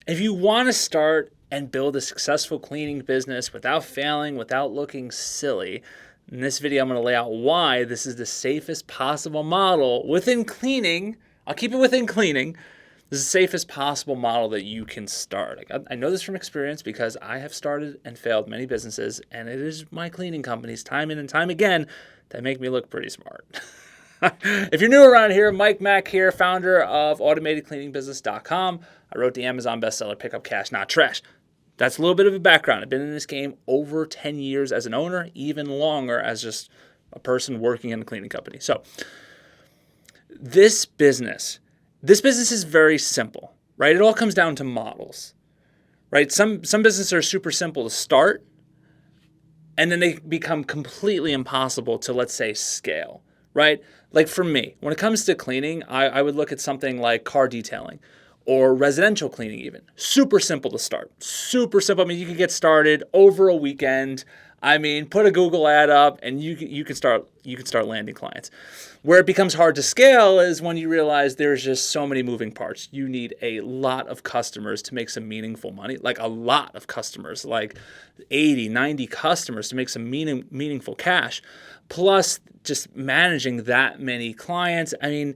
If you want to start and build a successful cleaning business without failing, without looking silly, in this video I'm going to lay out why this is the safest possible model within cleaning. I'll keep it within cleaning. This is the safest possible model that you can start. I know this from experience because I have started and failed many businesses, and it is my cleaning companies time in and time again that make me look pretty smart. If you're new around here, Mike Mack here, founder of AutomatedCleaningBusiness.com. I wrote the Amazon bestseller, Pick Up Cash, Not Trash. That's a little bit of a background. I've been in this game over 10 years as an owner, even longer as just a person working in a cleaning company. So this business is very simple, right? It all comes down to models, right? Some businesses are super simple to start, and then they become completely impossible to, let's say, scale, right? Like for me, when it comes to cleaning, I would look at something like car detailing or residential cleaning even. Super simple to start. Super simple. I mean, you can get started over a weekend. I mean, put a Google ad up and you can start landing clients. Where it becomes hard to scale is when you realize there's just so many moving parts. You need a lot of customers to make some meaningful money, like a lot of customers, like 80, 90 customers to make some meaningful cash, plus just managing that many clients. I mean,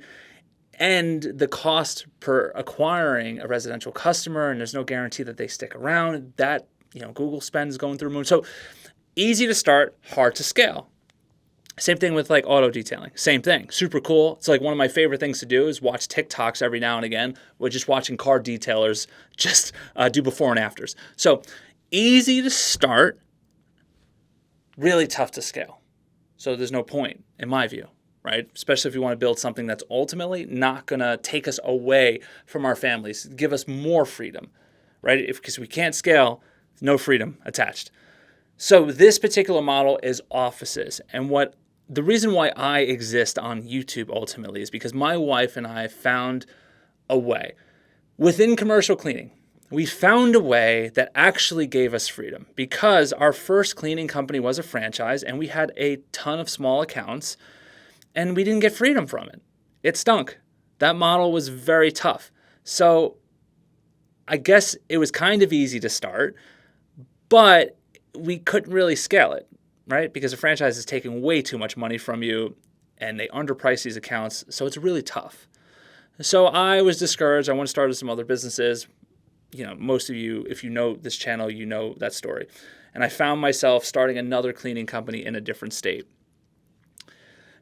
and the cost per acquiring a residential customer, and there's no guarantee that they stick around. That, Google spend is going through the moon. So easy to start, hard to scale. Same thing with like auto detailing. Same thing. Super cool. It's like one of my favorite things to do is watch TikToks every now and again. We're just watching car detailers just do before and afters. So easy to start, really tough to scale. So there's no point, in my view, right? Especially if you want to build something that's ultimately not going to take us away from our families, give us more freedom, right? Because we can't scale, no freedom attached. So this particular model is offices. And the reason why I exist on YouTube ultimately is because my wife and I found a way. Within commercial cleaning, we found a way that actually gave us freedom because our first cleaning company was a franchise and we had a ton of small accounts and we didn't get freedom from it. It stunk. That model was very tough. So I guess it was kind of easy to start, but we couldn't really scale it, right? Because a franchise is taking way too much money from you and they underprice these accounts. So it's really tough. So I was discouraged. I went and started some other businesses. Most of you, if you know this channel, you know that story. And I found myself starting another cleaning company in a different state.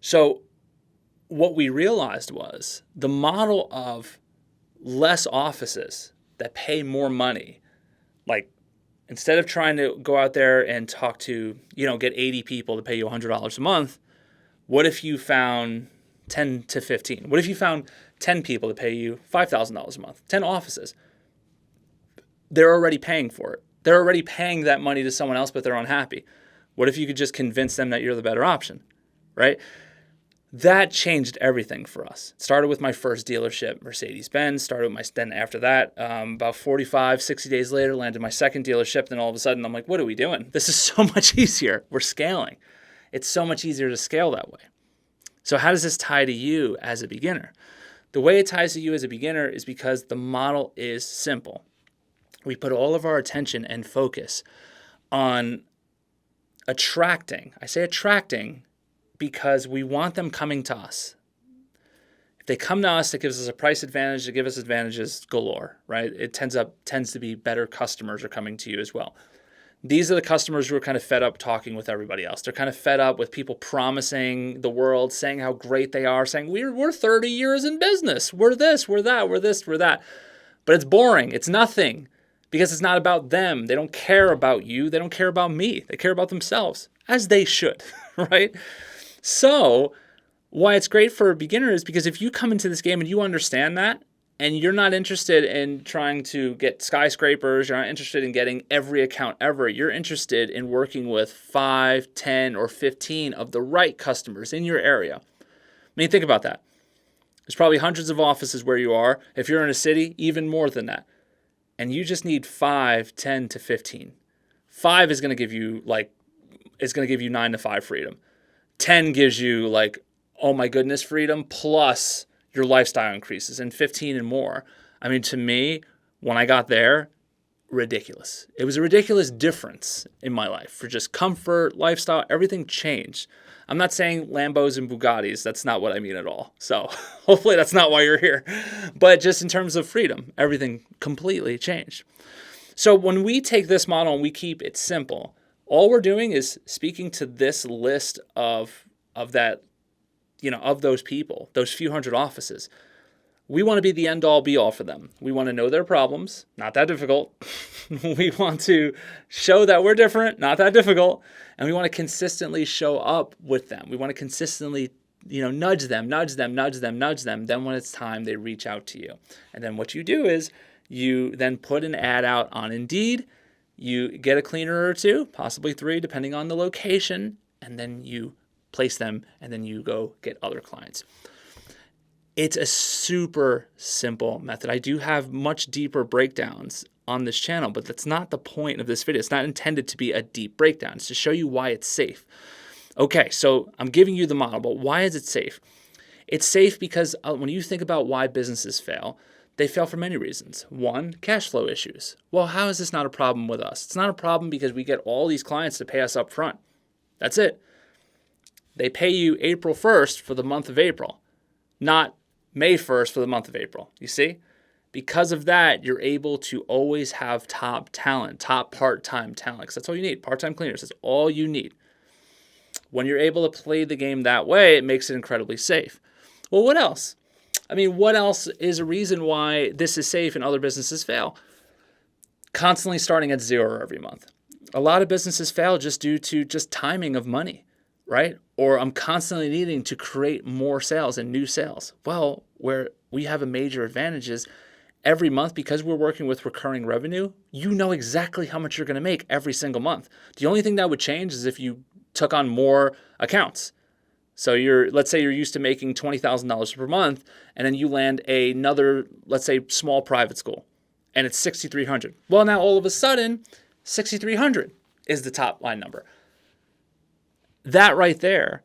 So what we realized was the model of less offices that pay more money, like instead of trying to go out there and talk to, get 80 people to pay you $100 a month, what if you found 10 to 15? What if you found 10 people to pay you $5,000 a month? 10 offices. They're already paying for it. They're already paying that money to someone else, but they're unhappy. What if you could just convince them that you're the better option, right? That changed everything for us. It started with my first dealership, Mercedes-Benz. Then after that, about 45, 60 days later, landed my second dealership. Then all of a sudden, I'm like, what are we doing? This is so much easier. We're scaling. It's so much easier to scale that way. So how does this tie to you as a beginner? The way it ties to you as a beginner is because the model is simple. We put all of our attention and focus on attracting. I say attracting because we want them coming to us. If they come to us, it gives us a price advantage. It gives us advantages galore, right? It tends to be better customers are coming to you as well. These are the customers who are kind of fed up talking with everybody else. They're kind of fed up with people promising the world, saying how great they are, saying we're 30 years in business. We're this, we're that, we're this, we're that. But it's boring. It's nothing because it's not about them. They don't care about you. They don't care about me. They care about themselves, as they should, right? So why it's great for a beginner is because if you come into this game and you understand that, and you're not interested in trying to get skyscrapers, you're not interested in getting every account ever, you're interested in working with 5, 10, or 15 of the right customers in your area. I mean, think about that. There's probably hundreds of offices where you are. If you're in a city, even more than that. And you just need 5, 10 to 15. 5 is going to give you 9 to 5 freedom. 10 gives you oh my goodness, freedom, plus your lifestyle increases, and 15 and more. I mean, to me, When I got there, ridiculous. It was a ridiculous difference in my life for just comfort, lifestyle, everything changed. I'm not saying Lambos and Bugattis. That's not what I mean at all. So hopefully that's not why you're here. But just in terms of freedom, everything completely changed. So when we take this model and we keep it simple, all we're doing is speaking to this list of that, of those people, those few hundred offices. We want to be the end all be all for them. We want to know their problems, not that difficult. We want to show that we're different, not that difficult. And we want to consistently show up with them. We want to consistently, nudge them. Then when it's time, they reach out to you. And then what you do is you then put an ad out on Indeed. You get a cleaner or two, possibly 3, depending on the location. And then you place them and then you go get other clients. It's a super simple method. I do have much deeper breakdowns on this channel, but that's not the point of this video. It's not intended to be a deep breakdown. It's to show you why it's safe. Okay, so I'm giving you the model, but why is it safe? It's safe because when you think about why businesses fail, they fail for many reasons. 1, cash flow issues. Well, how is this not a problem with us? It's not a problem because we get all these clients to pay us up front. That's it. They pay you April 1st for the month of April, not May 1st for the month of April. You see? Because of that, you're able to always have top talent, top part-time talent, because that's all you need. Part-time cleaners, that's all you need. When you're able to play the game that way, it makes it incredibly safe. Well, what else? What else is a reason why this is safe and other businesses fail? Constantly starting at 0 every month. A lot of businesses fail just due to just timing of money, right? Or I'm constantly needing to create more sales and new sales. Well, where we have a major advantage is every month, because we're working with recurring revenue, you know exactly how much you're going to make every single month. The only thing that would change is if you took on more accounts. So let's say you're used to making $20,000 per month, and then you land another, let's say, small private school, and it's $6,300. Well, now all of a sudden, $6,300 is the top line number. That right there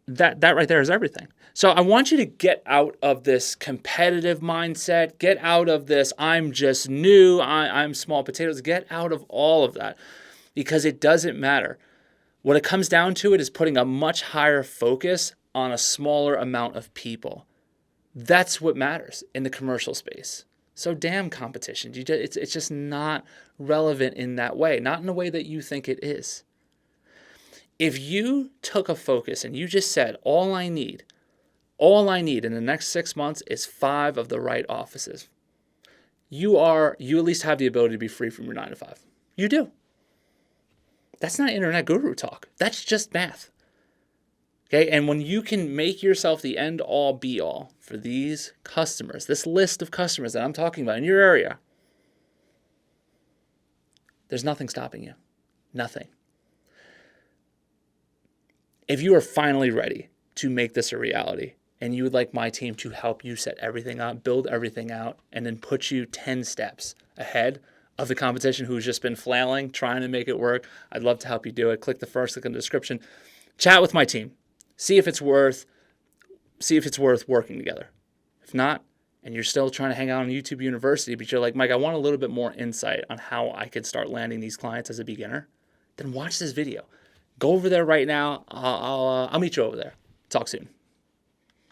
is everything. So I want you to get out of this competitive mindset, get out of this I'm just new, I'm small potatoes, get out of all of that, because it doesn't matter. What it comes down to is putting a much higher focus on a smaller amount of people. That's what matters in the commercial space. So damn competition. It's just not relevant in that way, not in the way that you think it is. If you took a focus and you just said, all I need in the next 6 months is 5 of the right offices, you at least have the ability to be free from your 9 to 5. You do. That's not internet guru talk. That's just math. Okay, and when you can make yourself the end all be all for these customers, this list of customers that I'm talking about in your area, there's nothing stopping you. Nothing. If you are finally ready to make this a reality and you would like my team to help you set everything up, build everything out, and then put you 10 steps ahead of the competition who's just been flailing, trying to make it work, I'd love to help you do it. Click the first link in the description. Chat with my team. See if it's worth working together. If not, and you're still trying to hang out on YouTube University, but you're like, Mike, I want a little bit more insight on how I could start landing these clients as a beginner, then watch this video. Go over there right now. I'll meet you over there. Talk soon.